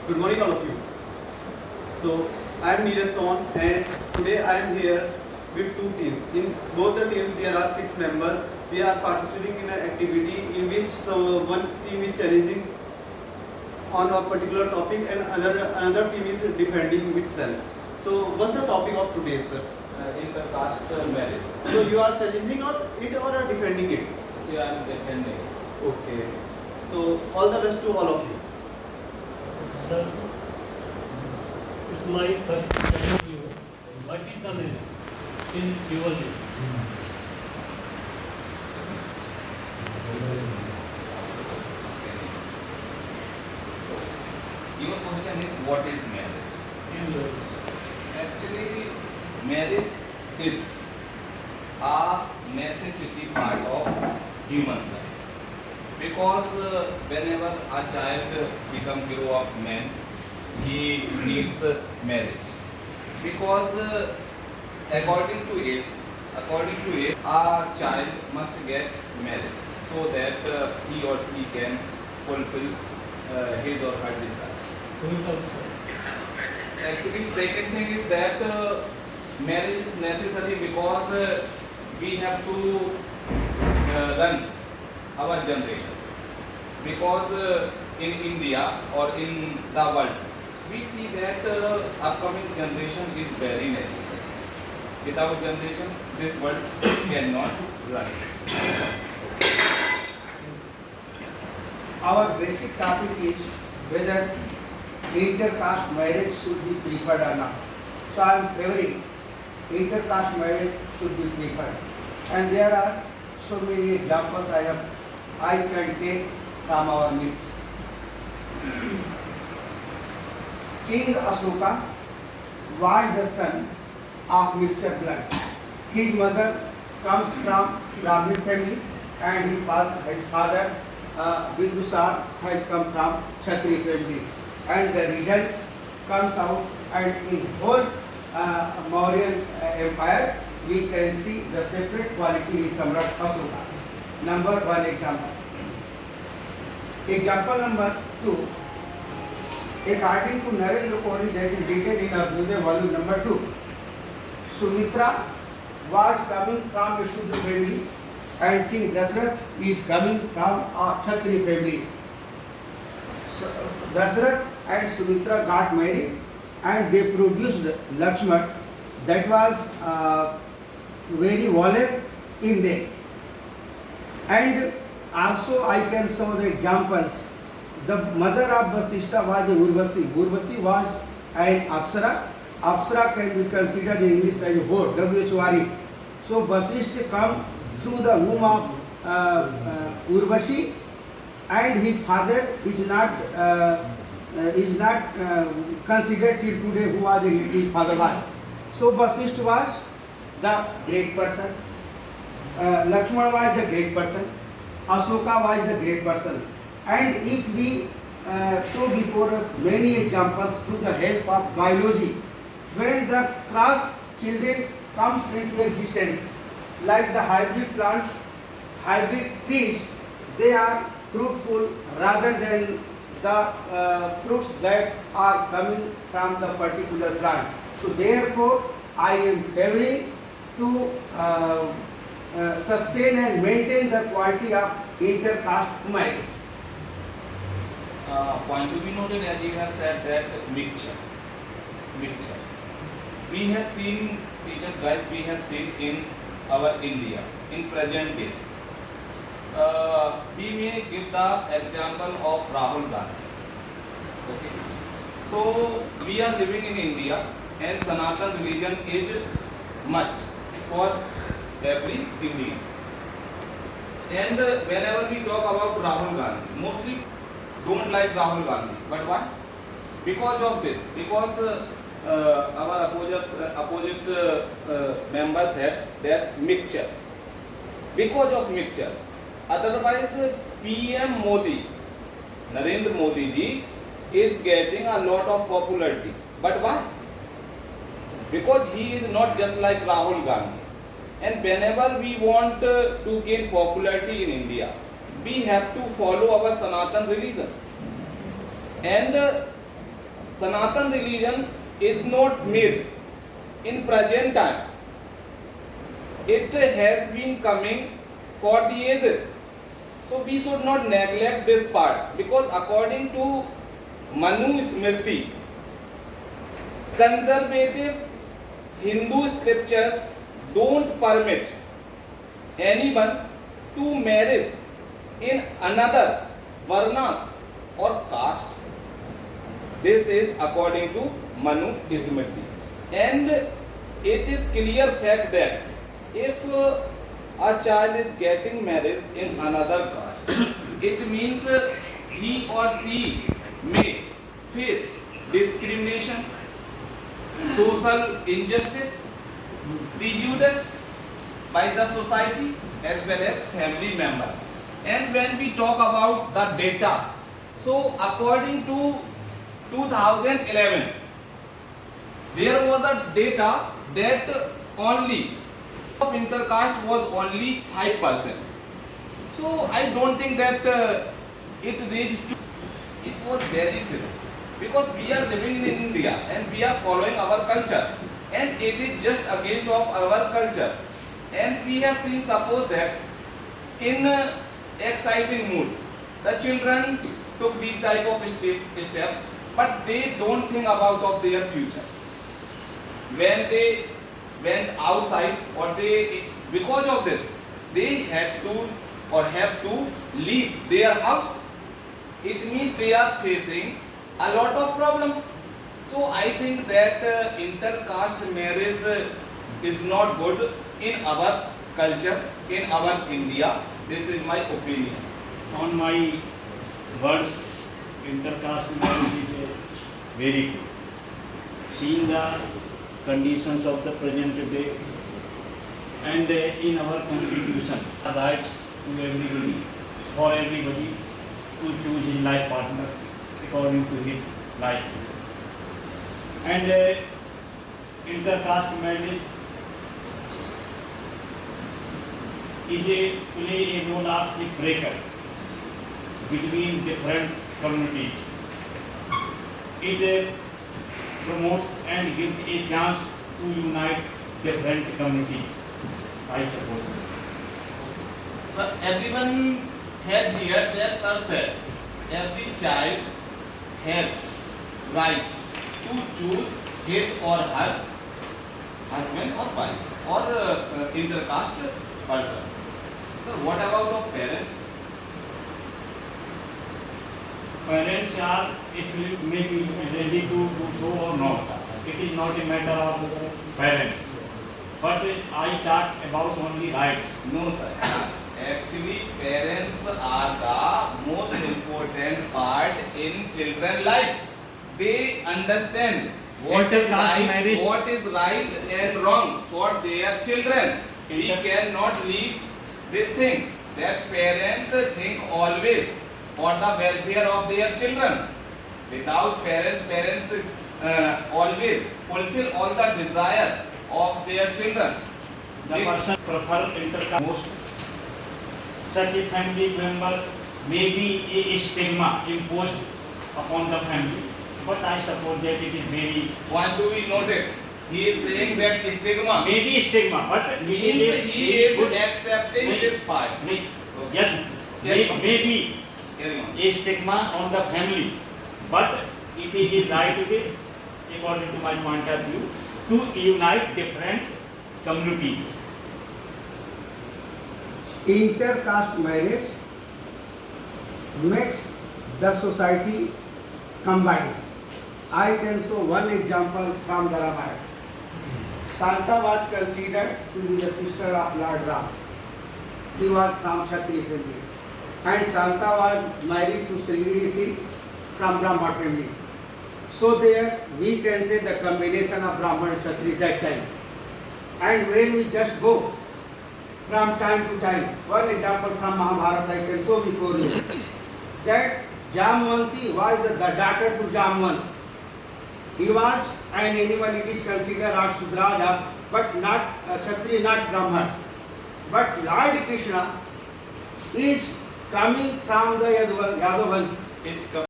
Good morning, all of you. So, I am Neeraj Son, and today I am here with two teams. In both the teams, there are 6 members. They are participating in an activity in which one team is challenging on a particular topic, and another team is defending itself. So, what's the topic of today, sir? Intercaste marriage. So, you are challenging it or defending it? So I am defending. Okay. So, all the best to all of you. Sir, it's my first question to you. What is the marriage in your list? Your question is what is marriage? In your list. Actually, marriage is a necessity part of human's life. Because whenever a child grow up man, he needs marriage. Because according to age, a child must get married so that he or she can fulfill his or her desire. Who is also? Actually, second thing is that marriage is necessary because we have to run our generation. Because in India or in the world, we see that upcoming generation is very necessary. Without generation, this world cannot run. Our basic topic is whether intercaste marriage should be preferred or not. So I am favoring intercaste marriage should be preferred. And there are so many examples I can take from our myths. King Ashoka was the son of mixed blood. His mother comes from Brahmin family and his father Bindusar has come from Kshatriya family. And the result comes out, and in whole Mauryan empire we can see the separate quality in Samrat Ashoka. Number one example. Example number two. According to Narendra Kohli, that is written in Abhyuday volume number 2, Sumitra was coming from a Shudra family and King Dasrath is coming from a Kshatriya family. So, Dasrath and Sumitra got married and they produced Lakshman that was very valiant in them. And also I can show the examples. The mother of Vasishtha was a Urvasi. Urvasi was an Apsara. Apsara can be considered in English as a whore, W-H-O-R-E. So Vasishtha come through the womb of Urvashi, and his father is not considered till today who was his father was. So Vasishtha was the great person, Lakshmana was the great person, Ashoka was the great person. And if we show before us many examples through the help of biology, when the cross children comes into existence, like the hybrid plants, hybrid trees, they are fruitful rather than the fruits that are coming from the particular plant. So therefore, I am favoring to sustain and maintain the quality of intercaste marriage. Point to be noted, as you have said, that mixture. We have seen, teachers guys, we have seen in our India, in present days. We may give the example of Rahul Gandhi. Okay. So we are living in India, and Sanatan religion is must for every Indian. And whenever we talk about Rahul Gandhi, mostly don't like Rahul Gandhi. But why? Because of this. Because our opposite members said that mixture. Because of mixture. Otherwise, PM Modi, Narendra Modi ji, is getting a lot of popularity. But why? Because he is not just like Rahul Gandhi. And whenever we want to gain popularity in India, we have to follow our Sanatan religion. And Sanatan religion is not made in present time. It has been coming for the ages. So we should not neglect this part, because according to Manu Smriti, conservative Hindu scriptures don't permit anyone to marry in another varnas or caste. This is according to Manu Smriti, and it is clear fact that if a child is getting married in another caste, it means he or she may face discrimination, social injustice, prejudice by the society as well as family members. And when we talk about the data, so according to 2011, there was a data that only of intercaste was only 5%. So I don't think that it reached to, it was very simple, because we are living in India and we are following our culture, and it is just against of our culture. And we have seen, suppose that in exciting mood, the children took these type of steps, but they don't think about of their future. When they went outside, or they, because of this, they had to or have to leave their house. It means they are facing a lot of problems. So I think that intercaste marriage is not good in our culture, in our India. This is my opinion. On my words, intercaste marriage is very good. Seeing the conditions of the present day, and in our constitution, the rights to everybody, for everybody to choose his life partner according to his life. And intercaste marriage is play a role of the breaker between different communities. It promotes and gives a chance to unite different communities, I suppose. So everyone has here that sir said, every child has right to choose his or her husband or wife or intercaste person. So what about of parents? Parents are, if you may be ready to do so or not. It is not a matter of parents. But I talk about only rights. No sir. Actually parents are the most important part in children's life. They understand what is right and wrong for their children. We cannot leave this thing that parents think always for the welfare of their children. Without parents always fulfill all the desire of their children. The person prefer intercaste most. Such a family member may be a stigma imposed upon the family, but I suppose that it is very. Why do we note it? He is saying that stigma. Maybe stigma, but Means he is accepting this part. Yes, Carry on. maybe Carry on. a stigma on the family, but it is a right way, according to my point of view, to unite different communities. Intercaste marriage makes the society combined. I can show one example from the Ramayana. Santa was considered to be the sister of Lord Ram. He was from Kshatriya family. And Santa was married to Sringi Rishi from Brahma family. So there we can say the combination of Brahman and Kshatriya that time. And when we just go from time to time, one example from Mahabharata I can show before you, that Jamvanti was the daughter to Jamvan. He was an animal, it is considered as Sudraja, but not Kshatriya, not Brahman. But Lord Krishna is coming from the Yadavans. It's